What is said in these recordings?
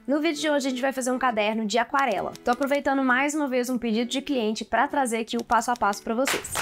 No vídeo de hoje a gente vai fazer um caderno de aquarela. Tô aproveitando mais uma vez um pedido de cliente para trazer aqui o passo a passo para vocês.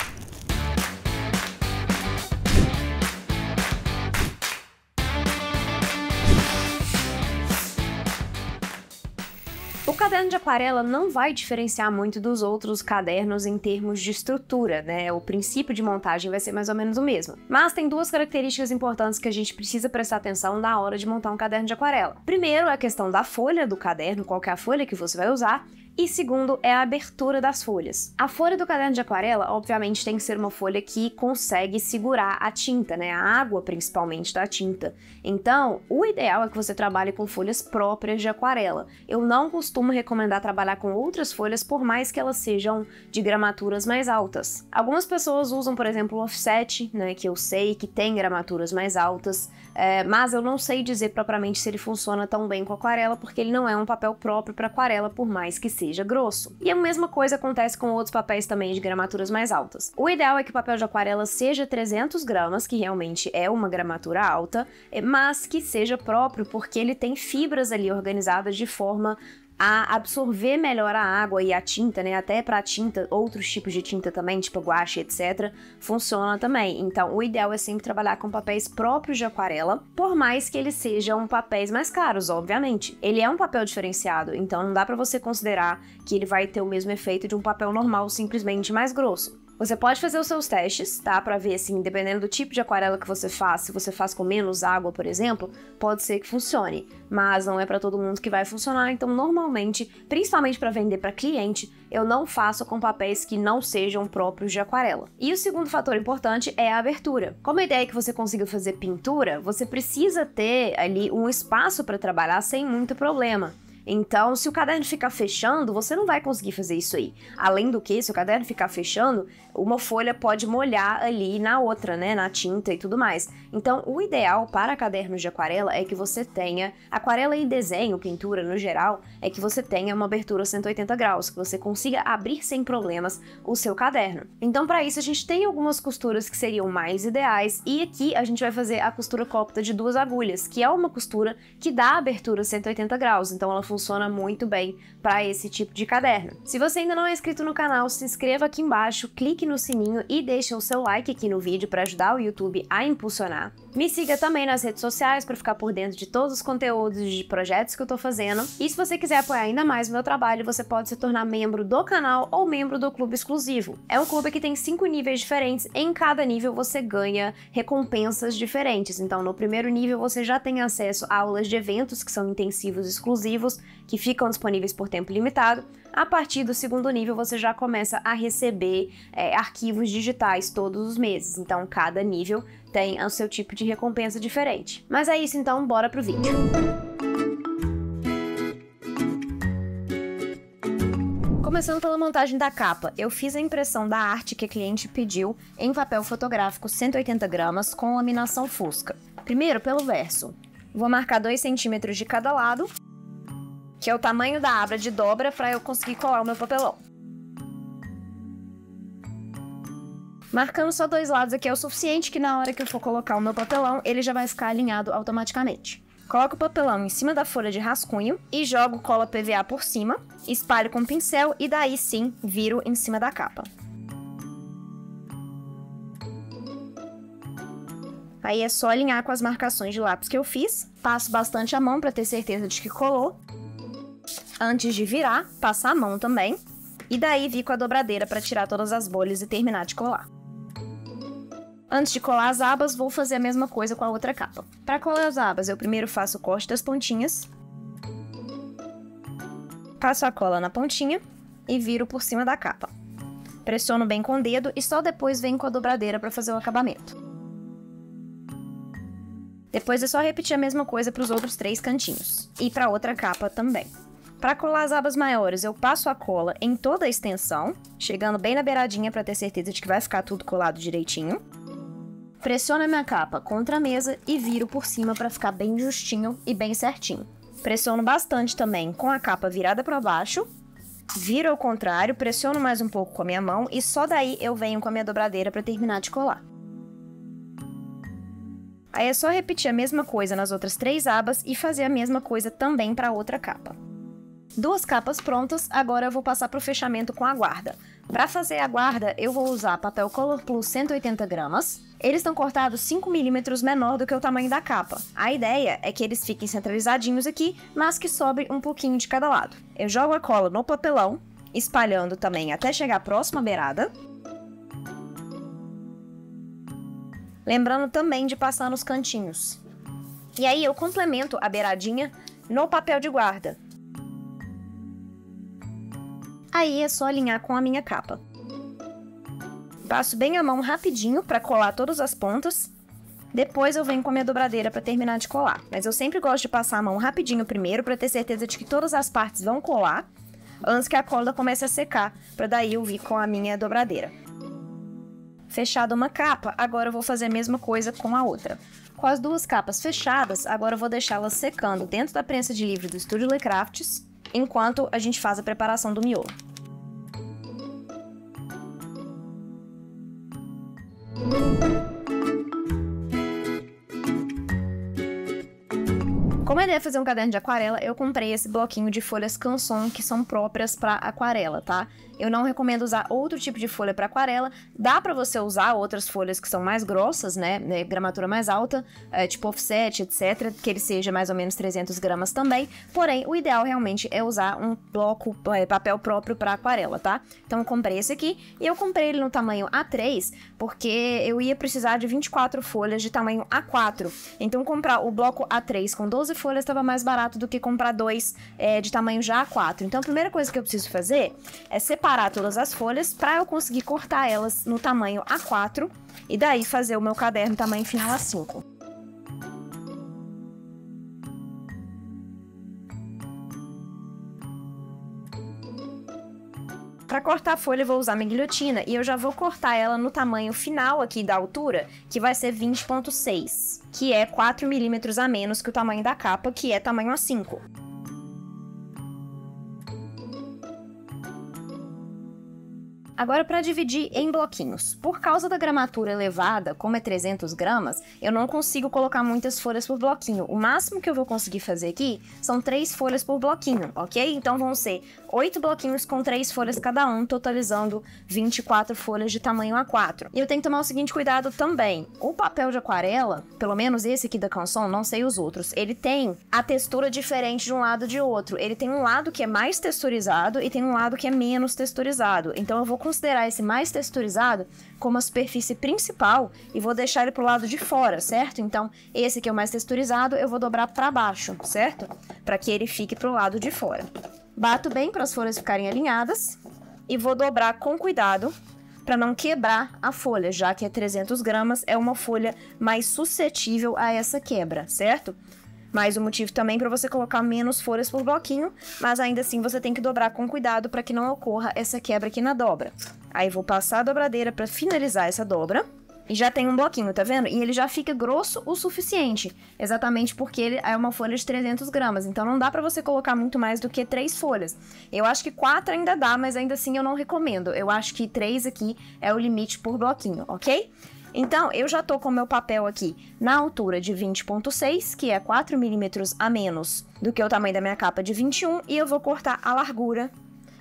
O caderno de aquarela não vai diferenciar muito dos outros cadernos em termos de estrutura, né? O princípio de montagem vai ser mais ou menos o mesmo. Mas tem duas características importantes que a gente precisa prestar atenção na hora de montar um caderno de aquarela. Primeiro é a questão da folha do caderno, qual que é a folha que você vai usar. E segundo é a abertura das folhas. A folha do caderno de aquarela, obviamente, tem que ser uma folha que consegue segurar a tinta, né? A água, principalmente, da tinta. Então, o ideal é que você trabalhe com folhas próprias de aquarela. Eu não costumo recomendar trabalhar com outras folhas, por mais que elas sejam de gramaturas mais altas. Algumas pessoas usam, por exemplo, o offset, né? Que eu sei que tem gramaturas mais altas, mas eu não sei dizer propriamente se ele funciona tão bem com aquarela, porque ele não é um papel próprio para aquarela, por mais que seja grosso. E a mesma coisa acontece com outros papéis também de gramaturas mais altas. O ideal é que o papel de aquarela seja 300 gramas, que realmente é uma gramatura alta, mas que seja próprio, porque ele tem fibras ali organizadas de forma a absorver melhor a água e a tinta, né? Até para tinta, outros tipos de tinta também, tipo guache, etc., funciona também. Então, o ideal é sempre trabalhar com papéis próprios de aquarela, por mais que eles sejam papéis mais caros, obviamente. Ele é um papel diferenciado, então não dá para você considerar que ele vai ter o mesmo efeito de um papel normal, simplesmente mais grosso. Você pode fazer os seus testes, tá? Pra ver, assim, dependendo do tipo de aquarela que você faz, se você faz com menos água, por exemplo, pode ser que funcione. Mas não é pra todo mundo que vai funcionar, então normalmente, principalmente pra vender pra cliente, eu não faço com papéis que não sejam próprios de aquarela. E o segundo fator importante é a abertura. Como a ideia é que você consiga fazer pintura, você precisa ter ali um espaço pra trabalhar sem muito problema. Então, se o caderno ficar fechando, você não vai conseguir fazer isso aí. Além do que, se o caderno ficar fechando, uma folha pode molhar ali na outra, né, na tinta e tudo mais. Então, o ideal para cadernos de aquarela é que você tenha, aquarela e desenho, pintura no geral, é que você tenha uma abertura 180 graus, que você consiga abrir sem problemas o seu caderno. Então, para isso, a gente tem algumas costuras que seriam mais ideais, e aqui a gente vai fazer a costura cópita de 2 agulhas, que é uma costura que dá abertura 180 graus, então ela funciona muito bem para esse tipo de caderno. Se você ainda não é inscrito no canal, se inscreva aqui embaixo, clique no sininho e deixe o seu like aqui no vídeo para ajudar o YouTube a impulsionar. Me siga também nas redes sociais para ficar por dentro de todos os conteúdos de projetos que eu tô fazendo. E se você quiser apoiar ainda mais o meu trabalho, você pode se tornar membro do canal ou membro do Clube Exclusivo. É um clube que tem 5 níveis diferentes, em cada nível você ganha recompensas diferentes. Então, no primeiro nível você já tem acesso a aulas de eventos que são intensivos exclusivos, que ficam disponíveis por tempo limitado. A partir do segundo nível, você já começa a receber arquivos digitais todos os meses. Então, cada nível tem o seu tipo de recompensa diferente. Mas é isso, então, bora pro vídeo. Começando pela montagem da capa, eu fiz a impressão da arte que a cliente pediu em papel fotográfico 180 gramas com laminação fusca. Primeiro, pelo verso. Vou marcar 2 centímetros de cada lado, que é o tamanho da abra de dobra para eu conseguir colar o meu papelão. Marcando só 2 lados aqui é o suficiente, que na hora que eu for colocar o meu papelão, ele já vai ficar alinhado automaticamente. Coloco o papelão em cima da folha de rascunho e jogo cola PVA por cima, espalho com pincel e daí sim viro em cima da capa. Aí é só alinhar com as marcações de lápis que eu fiz, passo bastante a mão para ter certeza de que colou. Antes de virar, passa a mão também, e daí vi com a dobradeira para tirar todas as bolhas e terminar de colar. Antes de colar as abas, vou fazer a mesma coisa com a outra capa. Para colar as abas, eu primeiro faço o corte das pontinhas, passo a cola na pontinha e viro por cima da capa. Pressiono bem com o dedo e só depois venho com a dobradeira para fazer o acabamento. Depois é só repetir a mesma coisa para os outros 3 cantinhos, e para a outra capa também. Para colar as abas maiores, eu passo a cola em toda a extensão, chegando bem na beiradinha para ter certeza de que vai ficar tudo colado direitinho. Pressiono a minha capa contra a mesa e viro por cima para ficar bem justinho e bem certinho. Pressiono bastante também com a capa virada para baixo, viro ao contrário, pressiono mais um pouco com a minha mão e só daí eu venho com a minha dobradeira para terminar de colar. Aí é só repetir a mesma coisa nas outras 3 abas e fazer a mesma coisa também para a outra capa. 2 capas prontas, agora eu vou passar para o fechamento com a guarda. Para fazer a guarda, eu vou usar papel Color Plus 180 gramas. Eles estão cortados 5 milímetros menor do que o tamanho da capa. A ideia é que eles fiquem centralizadinhos aqui, mas que sobre um pouquinho de cada lado. Eu jogo a cola no papelão, espalhando também até chegar próximo à beirada. Lembrando também de passar nos cantinhos. E aí eu complemento a beiradinha no papel de guarda. Aí é só alinhar com a minha capa. Passo bem a mão rapidinho para colar todas as pontas. Depois eu venho com a minha dobradeira para terminar de colar. Mas eu sempre gosto de passar a mão rapidinho primeiro para ter certeza de que todas as partes vão colar antes que a cola comece a secar, para daí eu vir com a minha dobradeira. Fechada uma capa, agora eu vou fazer a mesma coisa com a outra. Com as 2 capas fechadas, agora eu vou deixá-las secando dentro da prensa de livro do Estúdio Le Crafts, enquanto a gente faz a preparação do miolo. Como a ideia é fazer um caderno de aquarela, eu comprei esse bloquinho de folhas Canson que são próprias para aquarela, tá? Eu não recomendo usar outro tipo de folha para aquarela. Dá para você usar outras folhas que são mais grossas, né? Gramatura mais alta, tipo offset, etc. Que ele seja mais ou menos 300 gramas também. Porém, o ideal realmente é usar um bloco, papel próprio para aquarela, tá? Então eu comprei esse aqui e eu comprei ele no tamanho A3 porque eu ia precisar de 24 folhas de tamanho A4. Então comprar o bloco A3 com 12 folhas estava mais barato do que comprar 2 de tamanho já A4. Então a primeira coisa que eu preciso fazer é separar todas as folhas para eu conseguir cortar elas no tamanho A4 e daí fazer o meu caderno tamanho final A5. Para cortar a folha eu vou usar minha guilhotina e eu já vou cortar ela no tamanho final aqui da altura, que vai ser 20,6, que é 4 milímetros a menos que o tamanho da capa, que é tamanho A5. Agora, para dividir em bloquinhos. Por causa da gramatura elevada, como é 300 gramas, eu não consigo colocar muitas folhas por bloquinho. O máximo que eu vou conseguir fazer aqui são 3 folhas por bloquinho, ok? Então vão ser 8 bloquinhos com 3 folhas cada um, totalizando 24 folhas de tamanho A4. E eu tenho que tomar o seguinte cuidado também. O papel de aquarela, pelo menos esse aqui da Canson, não sei os outros, ele tem a textura diferente de um lado e de outro. Ele tem um lado que é mais texturizado e tem um lado que é menos texturizado. Então eu vou considerar esse mais texturizado como a superfície principal e vou deixar ele pro lado de fora, certo? Então, esse aqui é o mais texturizado, eu vou dobrar para baixo, certo? Para que ele fique pro lado de fora. Bato bem para as folhas ficarem alinhadas e vou dobrar com cuidado para não quebrar a folha, já que é 300 gramas, é uma folha mais suscetível a essa quebra, certo? Mais um motivo também para você colocar menos folhas por bloquinho, mas ainda assim você tem que dobrar com cuidado para que não ocorra essa quebra aqui na dobra. Aí vou passar a dobradeira para finalizar essa dobra. E já tem um bloquinho, tá vendo? E ele já fica grosso o suficiente, exatamente porque ele é uma folha de 300 gramas. Então não dá pra você colocar muito mais do que 3 folhas. Eu acho que 4 ainda dá, mas ainda assim eu não recomendo. Eu acho que 3 aqui é o limite por bloquinho, ok? Então, eu já tô com o meu papel aqui na altura de 20,6, que é 4 milímetros a menos do que o tamanho da minha capa de 21, e eu vou cortar a largura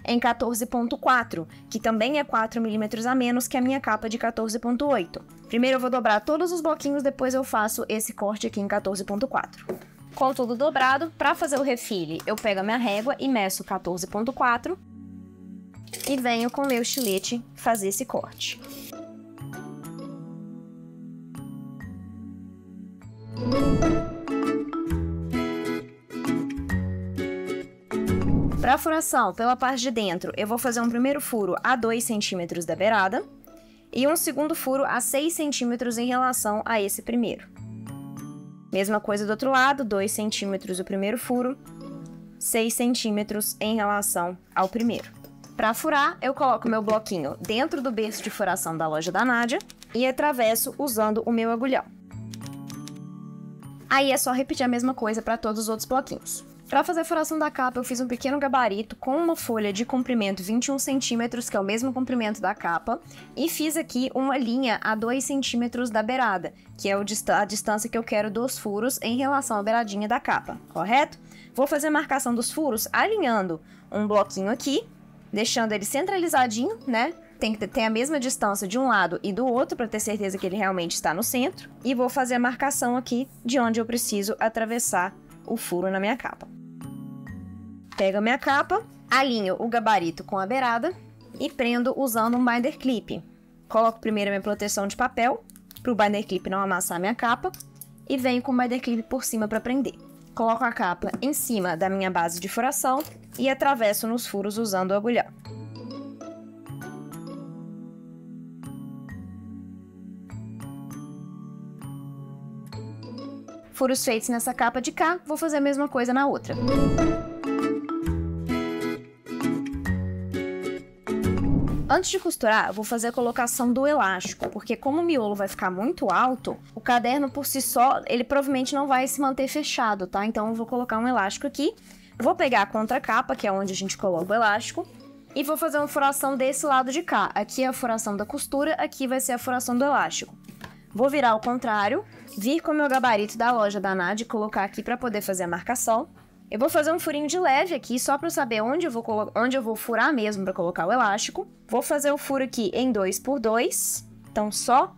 em 14,4, que também é 4 milímetros a menos que a minha capa de 14,8. Primeiro eu vou dobrar todos os bloquinhos, depois eu faço esse corte aqui em 14,4. Com tudo dobrado, para fazer o refile, eu pego a minha régua e meço 14,4 e venho com o meu estilete fazer esse corte. Para a furação, pela parte de dentro, eu vou fazer um primeiro furo a 2 centímetros da beirada e um segundo furo a 6 centímetros em relação a esse primeiro. Mesma coisa do outro lado, 2 centímetros o primeiro furo, 6 centímetros em relação ao primeiro. Para furar, eu coloco meu bloquinho dentro do berço de furação da loja da Nádia e atravesso usando o meu agulhão. Aí é só repetir a mesma coisa para todos os outros bloquinhos. Para fazer a furação da capa, eu fiz um pequeno gabarito com uma folha de comprimento 21 centímetros, que é o mesmo comprimento da capa, e fiz aqui uma linha a 2 centímetros da beirada, que é a distância que eu quero dos furos em relação à beiradinha da capa, correto? Vou fazer a marcação dos furos alinhando um bloquinho aqui, deixando ele centralizadinho, né? Tem que ter a mesma distância de um lado e do outro para ter certeza que ele realmente está no centro. E vou fazer a marcação aqui de onde eu preciso atravessar o furo na minha capa. Pego a minha capa, alinho o gabarito com a beirada e prendo usando um binder clip. Coloco primeiro a minha proteção de papel, para o binder clip não amassar a minha capa, e venho com o binder clip por cima para prender. Coloco a capa em cima da minha base de furação e atravesso nos furos usando o agulhão. Furos feitos nessa capa de cá, vou fazer a mesma coisa na outra. Antes de costurar, eu vou fazer a colocação do elástico, porque como o miolo vai ficar muito alto, o caderno por si só, ele provavelmente não vai se manter fechado, tá? Então eu vou colocar um elástico aqui, vou pegar a contracapa, que é onde a gente coloca o elástico, e vou fazer uma furação desse lado de cá. Aqui é a furação da costura, aqui vai ser a furação do elástico. Vou virar ao contrário, vir com o meu gabarito da loja da Nad e colocar aqui para poder fazer a marcação. Eu vou fazer um furinho de leve aqui, só para eu saber onde eu vou furar mesmo para colocar o elástico. Vou fazer o furo aqui em 2x2, então só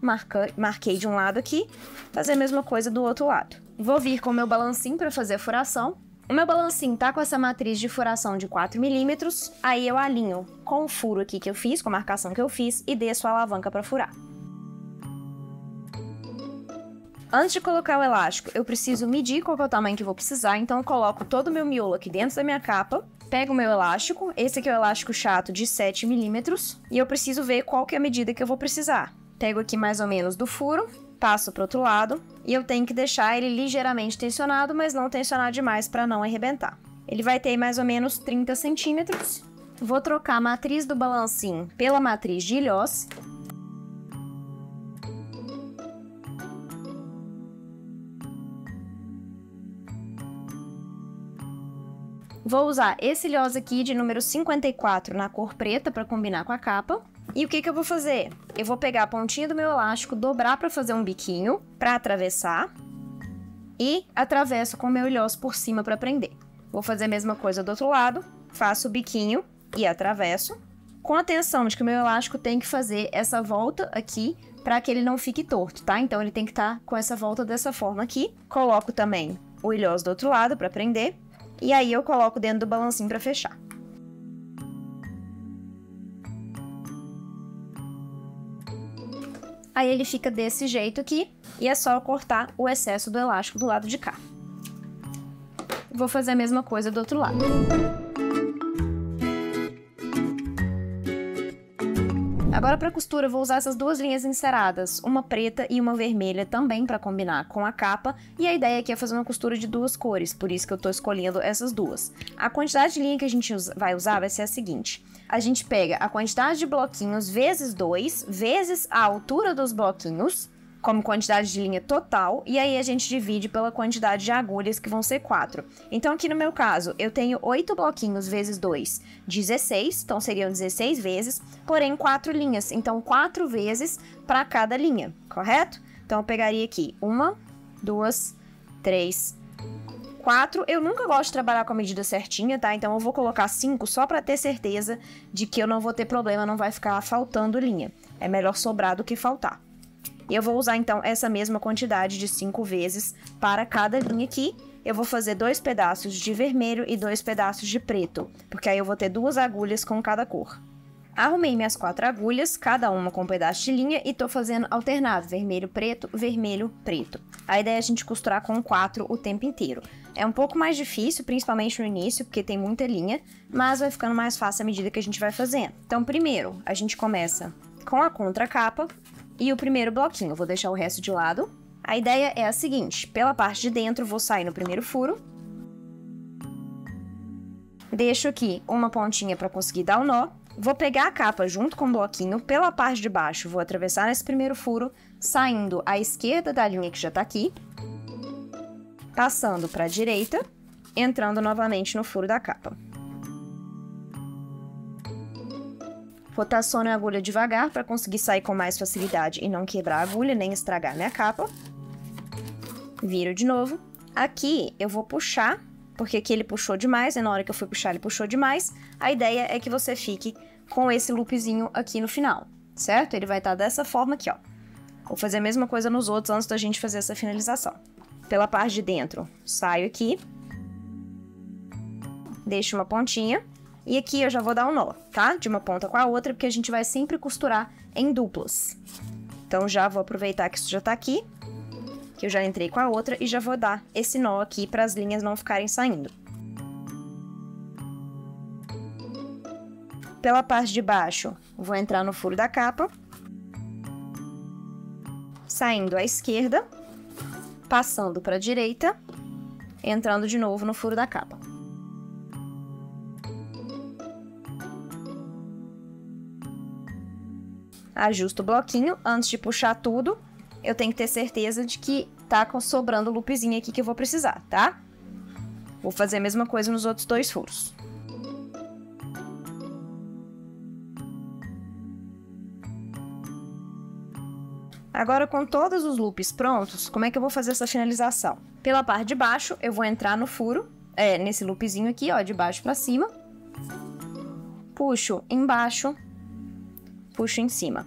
marquei de um lado aqui, fazer a mesma coisa do outro lado. Vou vir com o meu balancinho para fazer a furação. O meu balancinho tá com essa matriz de furação de 4 milímetros, aí eu alinho com o furo aqui que eu fiz, com a marcação que eu fiz, e desço a alavanca para furar. Antes de colocar o elástico, eu preciso medir qual que é o tamanho que eu vou precisar, então eu coloco todo o meu miolo aqui dentro da minha capa, pego o meu elástico, esse aqui é o elástico chato de 7 milímetros, e eu preciso ver qual que é a medida que eu vou precisar. Pego aqui mais ou menos do furo, passo para o outro lado, e eu tenho que deixar ele ligeiramente tensionado, mas não tensionar demais para não arrebentar. Ele vai ter mais ou menos 30 centímetros. Vou trocar a matriz do balancinho pela matriz de ilhós. Vou usar esse ilhós aqui de número 54 na cor preta para combinar com a capa. E o que eu vou fazer? Eu vou pegar a pontinha do meu elástico, dobrar para fazer um biquinho para atravessar e atravesso com o meu ilhós por cima para prender. Vou fazer a mesma coisa do outro lado, faço o biquinho e atravesso, com a atenção de que o meu elástico tem que fazer essa volta aqui para que ele não fique torto, tá? Então ele tem que estar com essa volta dessa forma aqui. Coloco também o ilhós do outro lado para prender. E aí eu coloco dentro do balancinho para fechar. Aí ele fica desse jeito aqui, e é só eu cortar o excesso do elástico do lado de cá. Vou fazer a mesma coisa do outro lado. Agora para costura eu vou usar essas duas linhas enceradas, uma preta e uma vermelha também para combinar com a capa, e a ideia aqui é fazer uma costura de duas cores, por isso que eu tô escolhendo essas duas. A quantidade de linha que a gente vai usar vai ser a seguinte: a gente pega a quantidade de bloquinhos vezes 2, vezes a altura dos bloquinhos, como quantidade de linha total, e aí a gente divide pela quantidade de agulhas, que vão ser 4. Então aqui no meu caso, eu tenho 8 bloquinhos vezes 2, 16, então seriam 16 vezes, porém 4 linhas, então 4 vezes para cada linha, correto? Então eu pegaria aqui 1, 2, 3, 4. Eu nunca gosto de trabalhar com a medida certinha, tá? Então eu vou colocar 5 só para ter certeza de que eu não vou ter problema, não vai ficar faltando linha. É melhor sobrar do que faltar. E eu vou usar, então, essa mesma quantidade de 5 vezes para cada linha aqui. Eu vou fazer 2 pedaços de vermelho e 2 pedaços de preto, porque aí eu vou ter 2 agulhas com cada cor. Arrumei minhas 4 agulhas, cada uma com um pedaço de linha, e tô fazendo alternado, vermelho, preto, vermelho, preto. A ideia é a gente costurar com 4 o tempo inteiro. É um pouco mais difícil, principalmente no início, porque tem muita linha, mas vai ficando mais fácil à medida que a gente vai fazendo. Então, primeiro, a gente começa com a contracapa e o primeiro bloquinho. Eu vou deixar o resto de lado. A ideia é a seguinte: pela parte de dentro, vou sair no primeiro furo. Deixo aqui uma pontinha para conseguir dar o nó. Vou pegar a capa junto com o bloquinho. Pela parte de baixo, vou atravessar nesse primeiro furo, saindo à esquerda da linha que já tá aqui, passando para a direita entrando novamente no furo da capa. Rotaciono a agulha devagar para conseguir sair com mais facilidade e não quebrar a agulha nem estragar minha capa. Viro de novo. Aqui eu vou puxar, porque aqui ele puxou demais, e na hora que eu fui puxar ele puxou demais. A ideia é que você fique com esse loopzinho aqui no final, certo? Ele vai estar dessa forma aqui, ó. Vou fazer a mesma coisa nos outros antes da gente fazer essa finalização. Pela parte de dentro, saio aqui. Deixo uma pontinha. E aqui eu já vou dar um nó, tá? De uma ponta com a outra, porque a gente vai sempre costurar em duplas. Então, já vou aproveitar que isso já tá aqui, que eu já entrei com a outra, e já vou dar esse nó aqui para as linhas não ficarem saindo. Pela parte de baixo, vou entrar no furo da capa, saindo à esquerda, passando para a direita, entrando de novo no furo da capa. Ajusto o bloquinho. Antes de puxar tudo, eu tenho que ter certeza de que tá sobrando o loopzinho aqui que eu vou precisar, tá? Vou fazer a mesma coisa nos outros dois furos. Agora, com todos os loops prontos, como é que eu vou fazer essa finalização? Pela parte de baixo, eu vou entrar no furo, nesse loopzinho aqui, ó, de baixo pra cima. Puxo embaixo, puxo em cima.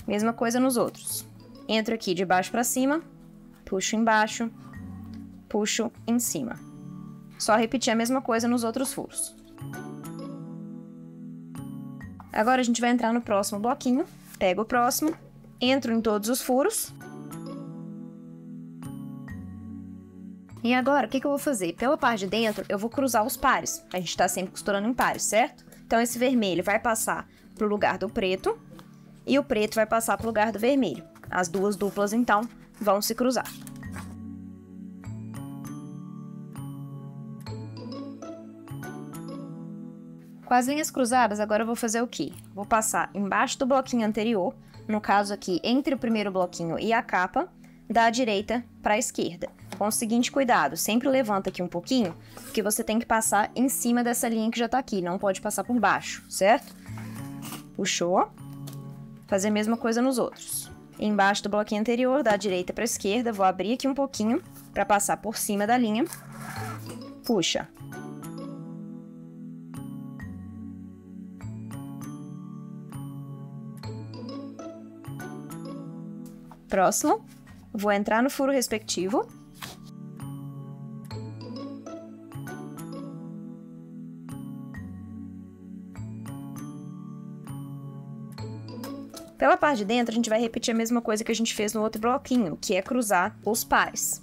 Mesma coisa nos outros. Entro aqui de baixo pra cima, puxo embaixo, puxo em cima. Só repetir a mesma coisa nos outros furos. Agora a gente vai entrar no próximo bloquinho. Pego o próximo, entro em todos os furos. E agora, o que eu vou fazer? Pela parte de dentro, eu vou cruzar os pares. A gente tá sempre costurando em pares, certo? Então, esse vermelho vai passar pro lugar do preto e o preto vai passar pro lugar do vermelho. As duas duplas, então, vão se cruzar. Com as linhas cruzadas, agora eu vou fazer o quê? Vou passar embaixo do bloquinho anterior, no caso aqui, entre o primeiro bloquinho e a capa, da direita para a esquerda. Com o seguinte cuidado, sempre levanta aqui um pouquinho, porque você tem que passar em cima dessa linha que já tá aqui, não pode passar por baixo, certo? Puxou. Fazer a mesma coisa nos outros. Embaixo do bloquinho anterior, da direita para a esquerda, vou abrir aqui um pouquinho para passar por cima da linha. Puxa. Próximo, vou entrar no furo respectivo. Pela parte de dentro, a gente vai repetir a mesma coisa que a gente fez no outro bloquinho, que é cruzar os pares.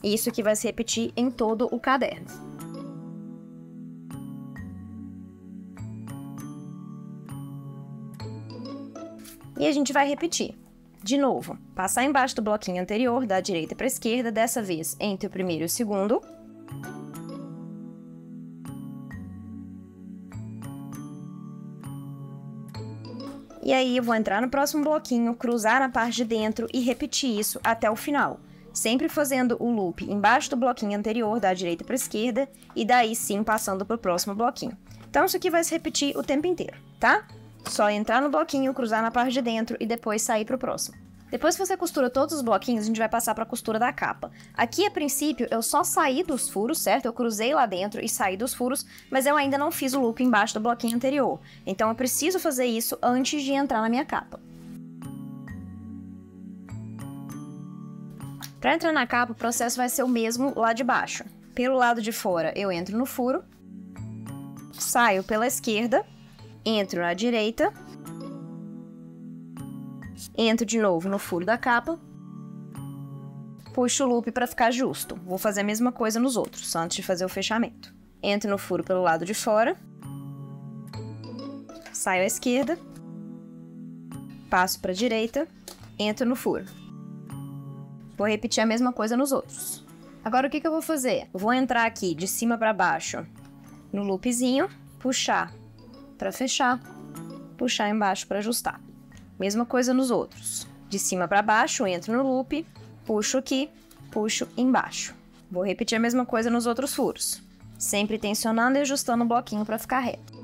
E isso aqui vai se repetir em todo o caderno. E a gente vai repetir. De novo, passar embaixo do bloquinho anterior, da direita para a esquerda, dessa vez entre o primeiro e o segundo. E aí eu vou entrar no próximo bloquinho, cruzar na parte de dentro e repetir isso até o final. Sempre fazendo o loop embaixo do bloquinho anterior, da direita para a esquerda, e daí sim passando para o próximo bloquinho. Então isso aqui vai se repetir o tempo inteiro, tá? Só entrar no bloquinho, cruzar na parte de dentro e depois sair para o próximo. Depois que você costura todos os bloquinhos, a gente vai passar para a costura da capa. Aqui, a princípio, eu só saí dos furos, certo? Eu cruzei lá dentro e saí dos furos, mas eu ainda não fiz o loop embaixo do bloquinho anterior. Então, eu preciso fazer isso antes de entrar na minha capa. Para entrar na capa, o processo vai ser o mesmo lá de baixo. Pelo lado de fora, eu entro no furo, saio pela esquerda, entro na direita, entro de novo no furo da capa, puxo o loop para ficar justo. Vou fazer a mesma coisa nos outros, antes de fazer o fechamento. Entro no furo pelo lado de fora, saio à esquerda, passo para a direita, entro no furo. Vou repetir a mesma coisa nos outros. Agora o que eu vou fazer? Eu vou entrar aqui de cima para baixo no loopzinho, puxar para fechar, puxar embaixo para ajustar. Mesma coisa nos outros. De cima para baixo, entro no loop, puxo aqui, puxo embaixo. Vou repetir a mesma coisa nos outros furos. sempre tensionando e ajustando o bloquinho para ficar reto.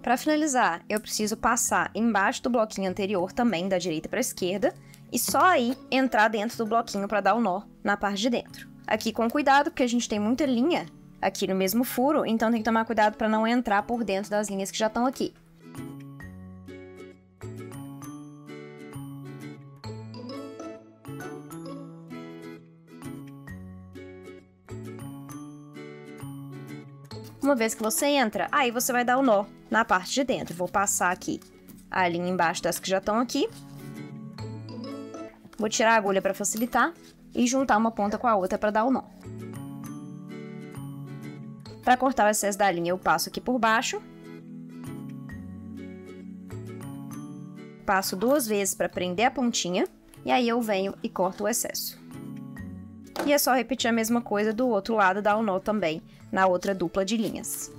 Para finalizar, eu preciso passar embaixo do bloquinho anterior também, da direita para a esquerda, e só aí entrar dentro do bloquinho para dar o nó na parte de dentro. Aqui com cuidado, porque a gente tem muita linha aqui no mesmo furo, então tem que tomar cuidado para não entrar por dentro das linhas que já estão aqui. Uma vez que você entra, aí você vai dar o nó na parte de dentro. Vou passar aqui a linha embaixo das que já estão aqui. Vou tirar a agulha para facilitar e juntar uma ponta com a outra para dar o nó. Para cortar o excesso da linha, eu passo aqui por baixo. Passo 2 vezes para prender a pontinha e aí eu venho e corto o excesso. E é só repetir a mesma coisa do outro lado, dar o nó também na outra dupla de linhas.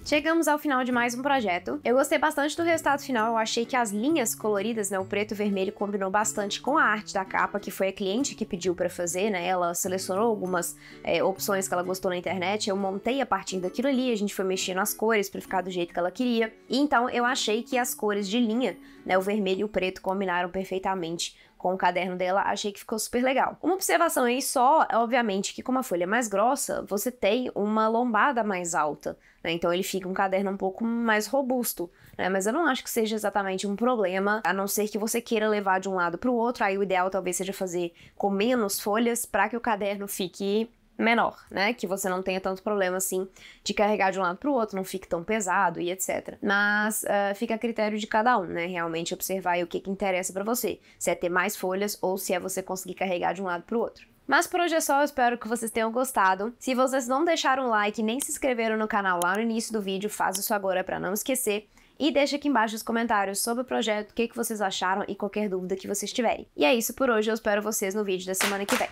Chegamos ao final de mais um projeto. Eu gostei bastante do resultado final, eu achei que as linhas coloridas, né, o preto e o vermelho, combinou bastante com a arte da capa, que foi a cliente que pediu pra fazer, né, ela selecionou algumas opções que ela gostou na internet, eu montei a partir daquilo ali, a gente foi mexendo nas cores pra ficar do jeito que ela queria, e então eu achei que as cores de linha, né, o vermelho e o preto combinaram perfeitamente com o caderno dela, achei que ficou super legal. Uma observação aí só, obviamente, que como a folha é mais grossa, você tem uma lombada mais alta, né? Então ele fica um caderno um pouco mais robusto, né? Mas eu não acho que seja exatamente um problema, a não ser que você queira levar de um lado para o outro, aí o ideal talvez seja fazer com menos folhas para que o caderno fique menor, né? Que você não tenha tanto problema assim de carregar de um lado para o outro, não fique tão pesado e etc. Mas fica a critério de cada um, né? Realmente observar aí o que interessa para você. Se é ter mais folhas ou se é você conseguir carregar de um lado para o outro. Mas por hoje é só, eu espero que vocês tenham gostado. Se vocês não deixaram o like nem se inscreveram no canal lá no início do vídeo, faz isso agora para não esquecer. E deixa aqui embaixo nos comentários sobre o projeto, o que vocês acharam e qualquer dúvida que vocês tiverem. E é isso por hoje, eu espero vocês no vídeo da semana que vem.